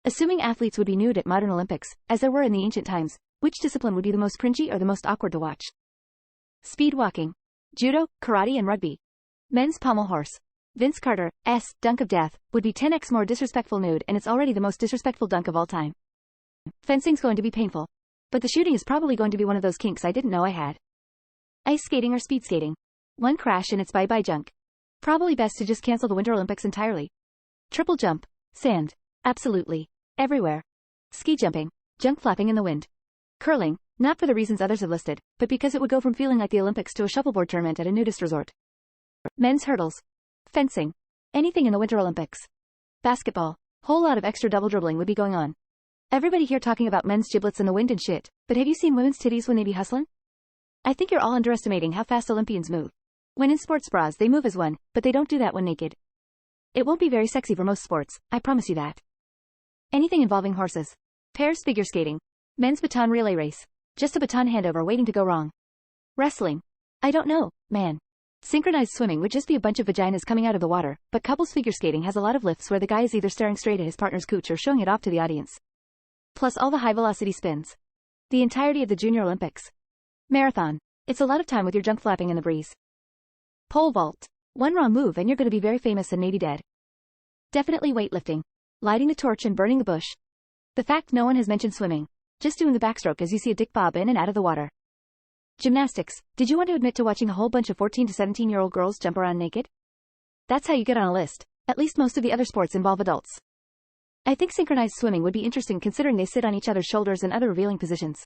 Assuming athletes would be nude at modern Olympics, as there were in the ancient times, which discipline would be the most cringy or the most awkward to watch? Speed walking. Judo, karate and rugby. Men's pommel horse. Vince Carter's dunk of death would be 10x more disrespectful nude, and it's already the most disrespectful dunk of all time. Fencing's going to be painful. But the shooting is probably going to be one of those kinks I didn't know I had. Ice skating or speed skating. One crash and it's bye-bye junk. Probably best to just cancel the Winter Olympics entirely. Triple jump.Sand. Absolutely. Everywhere. Ski jumping. Junk flapping in the wind. Curling, not for the reasons others have listed, but because it would go from feeling like the Olympics to a shuffleboard tournament at a nudist resort. Men's hurdles. Fencing. Anything in the Winter Olympics. Basketball. Whole lot of extra double dribbling would be going on. Everybody here talking about men's giblets in the wind and shit, but have you seen women's titties when they be hustling? I think you're all underestimating how fast Olympians move. When in sports bras they move as one, but they don't do that when naked. It won't be very sexy for most sports, I promise you that. Anything involving horses. Pairs figure skating. Men's baton relay race. Just a baton handover waiting to go wrong. Wrestling. I don't know, man. Synchronized swimming would just be a bunch of vaginas coming out of the water, but couples figure skating has a lot of lifts where the guy is either staring straight at his partner's cooch or showing it off to the audience. Plus all the high-velocity spins. The entirety of the Junior Olympics. Marathon. It's a lot of time with your junk flapping in the breeze. Pole vault. One wrong move and you're going to be very famous and maybe dead. Definitely weightlifting. Lighting the torch and burning the bush. The fact no one has mentioned swimming. Just doing the backstroke as you see a dick bob in and out of the water. Gymnastics. Did you want to admit to watching a whole bunch of 14 to 17-year-old girls jump around naked? That's how you get on a list. At least most of the other sports involve adults. I think synchronized swimming would be interesting considering they sit on each other's shoulders and other revealing positions.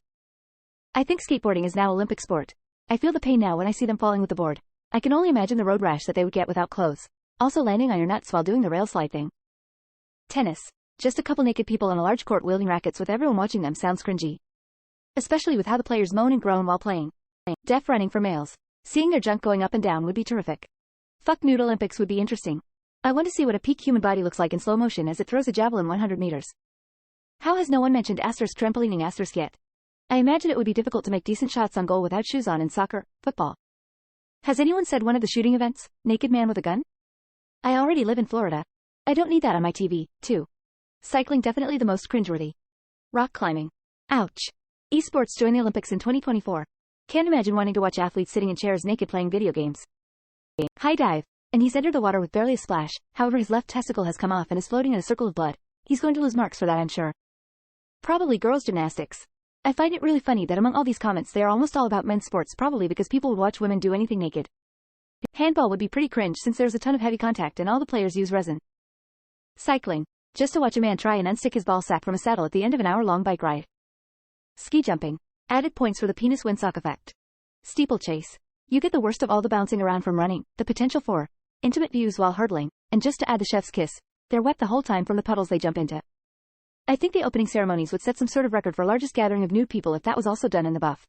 I think skateboarding is now Olympic sport. I feel the pain now when I see them falling with the board. I can only imagine the road rash that they would get without clothes. Also landing on your nuts while doing the rail slide thing. Tennis. Just a couple naked people on a large court wielding rackets with everyone watching them sounds cringy. Especially with how the players moan and groan while playing. Deaf running for males. Seeing their junk going up and down would be terrific. Fuck nude Olympics would be interesting. I want to see what a peak human body looks like in slow motion as it throws a javelin 100 meters. How has no one mentioned trampolining yet? I imagine it would be difficult to make decent shots on goal without shoes on in soccer, football. Has anyone said one of the shooting events, naked man with a gun? I already live in Florida. I don't need that on my TV, too. Cycling definitely the most cringeworthy. Rock climbing. Ouch. Esports join the Olympics in 2024. Can't imagine wanting to watch athletes sitting in chairs naked playing video games. High dive. And he's entered the water with barely a splash, however his left testicle has come off and is floating in a circle of blood. He's going to lose marks for that, I'm sure. Probably girls' gymnastics. I find it really funny that among all these comments they are almost all about men's sports, probably because people would watch women do anything naked. Handball would be pretty cringe since there's a ton of heavy contact and all the players use resin. Cycling. Just to watch a man try and unstick his ball sack from a saddle at the end of an hour-long bike ride. Ski jumping. Added points for the penis windsock effect. Steeplechase. You get the worst of all the bouncing around from running, the potential for intimate views while hurdling, and just to add the chef's kiss, they're wet the whole time from the puddles they jump into. I think the opening ceremonies would set some sort of record for largest gathering of nude people if that was also done in the buff.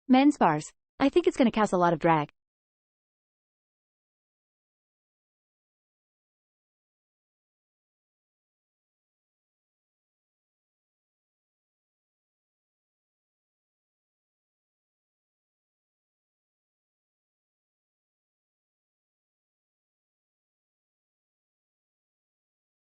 Men's bars. I think it's going to cause a lot of drag.